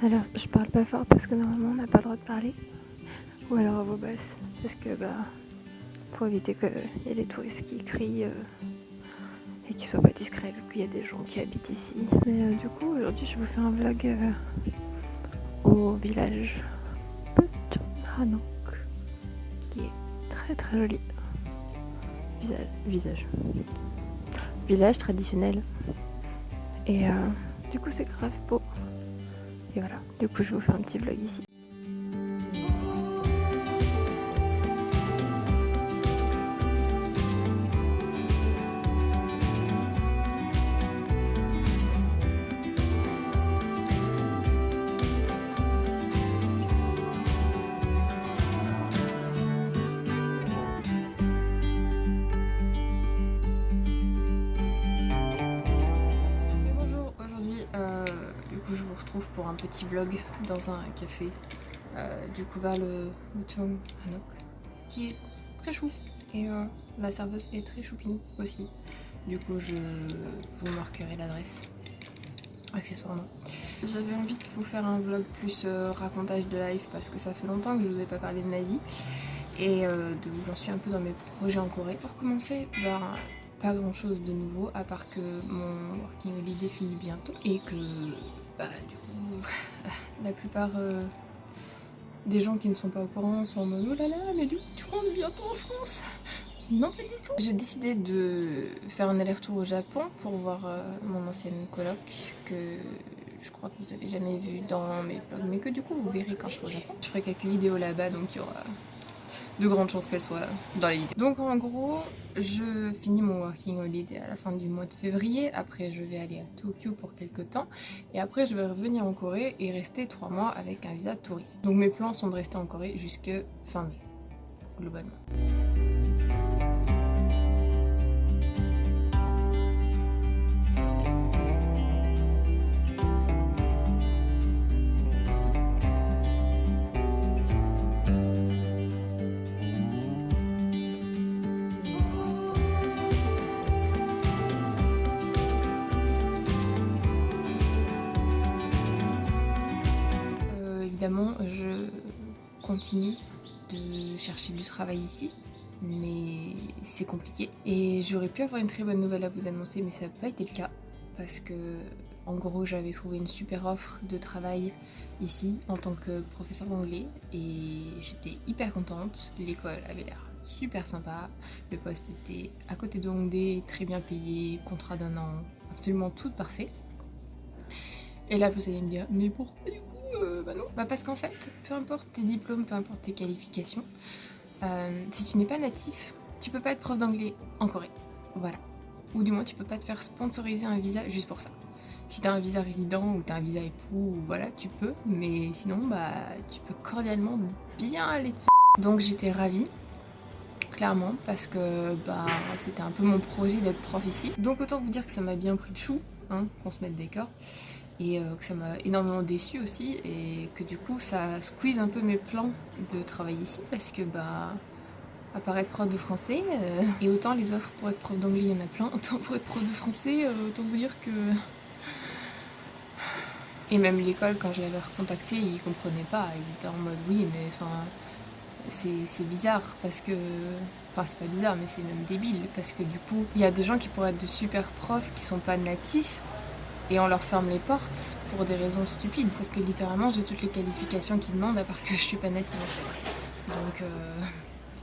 Alors je parle pas fort parce que normalement on n'a pas le droit de parler, ou alors à voix basse, parce que pour éviter qu'il y ait des touristes qui crient et qu'ils soient pas discrets vu qu'il y a des gens qui habitent ici. Mais du coup aujourd'hui je vous fais un vlog au village Hanok, qui est très très joli. Village traditionnel. Et du coup c'est grave beau. Et voilà, du coup je vous fais un petit vlog ici. Je vous retrouve pour un petit vlog dans un café du coup vers le Mucheon Hanok, qui est très chou, et la serveuse est très choupine aussi. Du coup je vous marquerai l'adresse accessoirement. J'avais envie de vous faire un vlog plus racontage de life parce que ça fait longtemps que je vous ai pas parlé de ma vie et j'en suis un peu dans mes projets en Corée. Pour commencer, pas grand chose de nouveau à part que mon working holiday finit bientôt et que du coup la plupart des gens qui ne sont pas au courant sont en mode oh là là, mais du coup tu rentres bientôt en France. Non, pas du tout. J'ai décidé de faire un aller-retour au Japon pour voir mon ancienne coloc que je crois que vous avez jamais vu dans mes vlogs, mais que du coup vous verrez quand je serai au Japon. Je ferai quelques vidéos là-bas, donc il y aura de grandes chances qu'elles soient dans les vidéos. Donc en gros, je finis mon working holiday à la fin du mois de février. Après je vais aller à Tokyo pour quelques temps et après je vais revenir en Corée et rester 3 mois avec un visa touriste. Donc mes plans sont de rester en Corée jusque fin mai, globalement. Évidemment, je continue de chercher du travail ici, mais c'est compliqué. Et j'aurais pu avoir une très bonne nouvelle à vous annoncer, mais ça n'a pas été le cas. Parce que, en gros, j'avais trouvé une super offre de travail ici en tant que professeur d'anglais. Et j'étais hyper contente. L'école avait l'air super sympa. Le poste était à côté de Hongdae, très bien payé, contrat d'1 an, absolument tout parfait. Et là, vous allez me dire, mais pourquoi du coup non, parce qu'en fait, peu importe tes diplômes, peu importe tes qualifications, si tu n'es pas natif, tu peux pas être prof d'anglais en Corée. Voilà. Ou du moins, tu peux pas te faire sponsoriser un visa juste pour ça. Si t'as un visa résident ou t'as un visa époux, voilà, tu peux, mais sinon, tu peux cordialement bien aller te faire. Donc j'étais ravie, clairement, parce que c'était un peu mon projet d'être prof ici. Donc autant vous dire que ça m'a bien pris de chou, hein, qu'on se mette d'accord. Et que ça m'a énormément déçue aussi et que du coup ça squeeze un peu mes plans de travail ici parce que à part être prof de français et autant les offres pour être prof d'anglais il y en a plein, autant pour être prof de français autant vous dire que... Et même l'école quand je l'avais recontacté ils comprenaient pas, ils étaient en mode oui mais enfin c'est bizarre parce que... Enfin c'est pas bizarre mais c'est même débile parce que du coup il y a des gens qui pourraient être de super profs qui sont pas natifs et on leur ferme les portes pour des raisons stupides parce que littéralement j'ai toutes les qualifications qu'ils demandent à part que je suis pas native en fait. Donc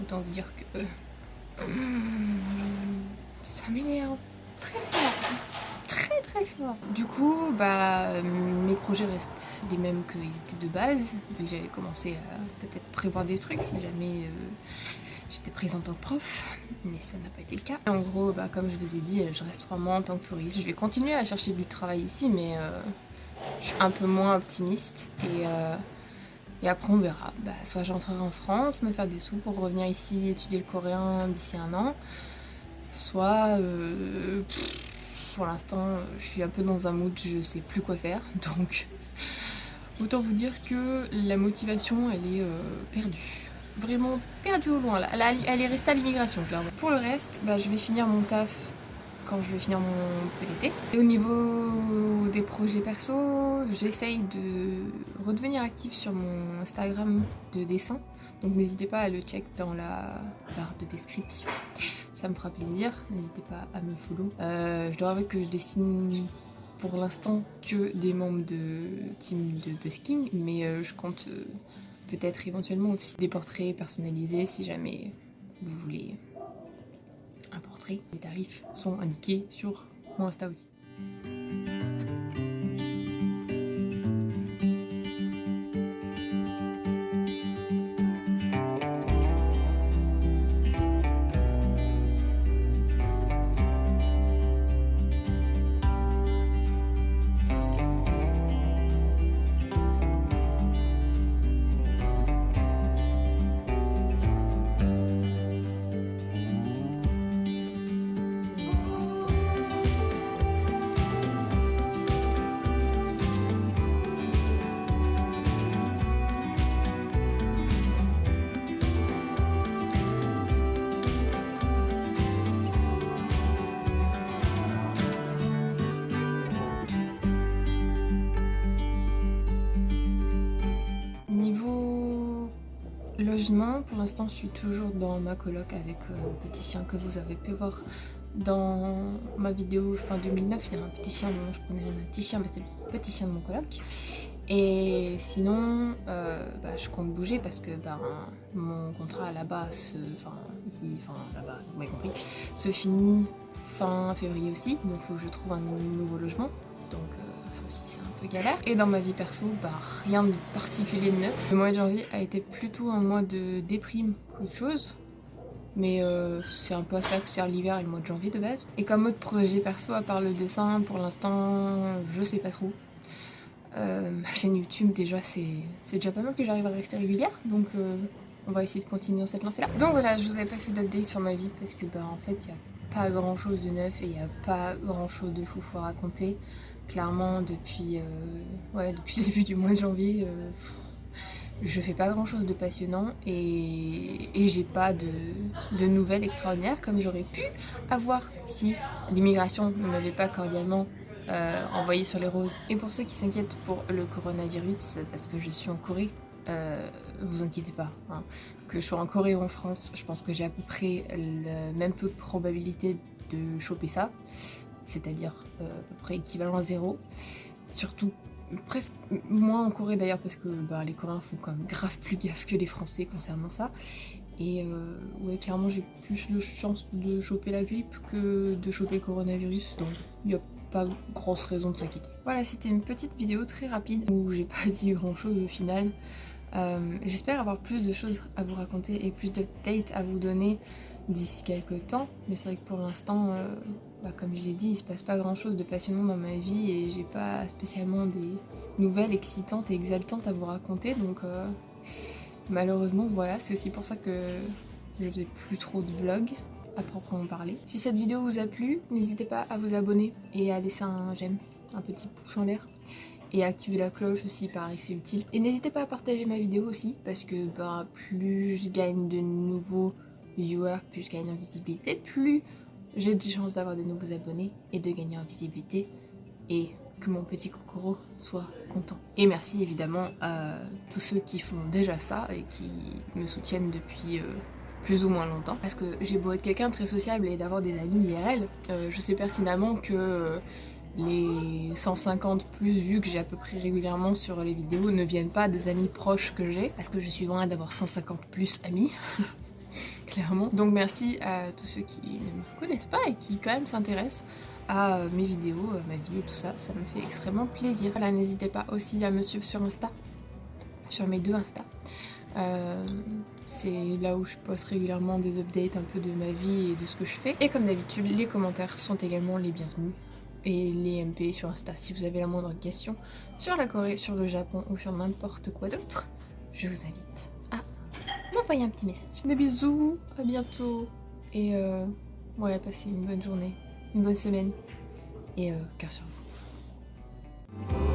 autant vous dire que ça m'énerve très fort, très très fort. Du coup mes projets restent les mêmes qu'ils étaient de base vu que j'avais commencé à peut-être prévoir des trucs si jamais j'étais présente en tant que prof, mais ça n'a pas été le cas. En gros, comme je vous ai dit, je reste 3 mois en tant que touriste. Je vais continuer à chercher du travail ici, mais je suis un peu moins optimiste. Et après, on verra. Soit j'entrerai en France, me faire des sous pour revenir ici, étudier le coréen d'ici 1 an. Soit, pour l'instant, je suis un peu dans un mood, je sais plus quoi faire. Donc, autant vous dire que la motivation, elle est perdue. Vraiment perdue au loin là. Elle est restée à l'immigration clairement. Pour le reste, je vais finir mon taf quand je vais finir mon PLT. Et au niveau des projets perso, j'essaye de redevenir active sur mon Instagram de dessin. Donc n'hésitez pas à le check dans la barre de description. Ça me fera plaisir, n'hésitez pas à me follow. Je dois avouer que je dessine pour l'instant que des membres de team de busking, mais je compte peut-être éventuellement aussi des portraits personnalisés si jamais vous voulez un portrait. Les tarifs sont indiqués sur mon Insta aussi. Logement, pour l'instant je suis toujours dans ma coloc avec le petit chien que vous avez pu voir dans ma vidéo fin 2009. Il y a un petit chien, je prenais un petit chien, mais c'est le petit chien de mon coloc. Et sinon, je compte bouger parce que mon contrat là-bas, là-bas, vous m'avez compris, se finit fin février aussi, donc il faut que je trouve un nouveau logement. Donc ça aussi c'est un peu galère. Et dans ma vie perso, rien de particulier de neuf. Le mois de janvier a été plutôt un mois de déprime qu'autre chose. Mais c'est un peu à ça que sert l'hiver et le mois de janvier de base. Et comme autre projet perso, à part le dessin, pour l'instant, je sais pas trop. Ma chaîne YouTube, déjà, c'est déjà pas mal que j'arrive à rester régulière. Donc on va essayer de continuer dans cette lancée-là. Donc voilà, je vous avais pas fait d'update sur ma vie parce que en fait, il y a pas grand chose de neuf et il n'y a pas grand chose de fou à raconter. Clairement, depuis le début du mois de janvier, je fais pas grand chose de passionnant et j'ai pas de nouvelles extraordinaires comme j'aurais pu avoir si l'immigration ne m'avait pas cordialement envoyé sur les roses. Et pour ceux qui s'inquiètent pour le coronavirus, parce que je suis en Corée, vous inquiétez pas, hein. Que je sois en Corée ou en France, je pense que j'ai à peu près le même taux de probabilité de choper ça, c'est-à-dire à peu près équivalent à 0. Surtout presque moins en Corée d'ailleurs parce que les Coréens font quand même grave plus gaffe que les Français concernant ça. Et ouais, clairement j'ai plus de chances de choper la grippe que de choper le coronavirus, donc il n'y a pas grosse raison de s'inquiéter. Voilà, c'était une petite vidéo très rapide où j'ai pas dit grand chose au final. J'espère avoir plus de choses à vous raconter et plus d'updates à vous donner d'ici quelques temps, mais c'est vrai que pour l'instant, comme je l'ai dit, il se passe pas grand chose de passionnant dans ma vie et j'ai pas spécialement des nouvelles excitantes et exaltantes à vous raconter, donc malheureusement voilà, c'est aussi pour ça que je faisais plus trop de vlogs à proprement parler. Si cette vidéo vous a plu, n'hésitez pas à vous abonner et à laisser un j'aime, un petit pouce en l'air. Et activer la cloche aussi, pareil, c'est utile. Et n'hésitez pas à partager ma vidéo aussi, parce que plus je gagne de nouveaux viewers, plus je gagne en visibilité, plus j'ai de chances d'avoir de nouveaux abonnés et de gagner en visibilité. Et que mon petit Kokoro soit content. Et merci évidemment à tous ceux qui font déjà ça et qui me soutiennent depuis plus ou moins longtemps. Parce que j'ai beau être quelqu'un de très sociable et d'avoir des amis IRL, je sais pertinemment que les 150 plus vues que j'ai à peu près régulièrement sur les vidéos ne viennent pas des amis proches que j'ai, parce que je suis loin d'avoir 150 plus amis, clairement. Donc merci à tous ceux qui ne me connaissent pas et qui quand même s'intéressent à mes vidéos, à ma vie et tout ça, ça me fait extrêmement plaisir. Voilà, n'hésitez pas aussi à me suivre sur Insta, sur mes 2 Insta. C'est là où je poste régulièrement des updates un peu de ma vie et de ce que je fais. Et comme d'habitude, les commentaires sont également les bienvenus. Et les MP sur Insta, si vous avez la moindre question sur la Corée, sur le Japon ou sur n'importe quoi d'autre, je vous invite à m'envoyer un petit message. Des bisous, à bientôt. Et ouais, passez une bonne journée, une bonne semaine et cœur sur vous.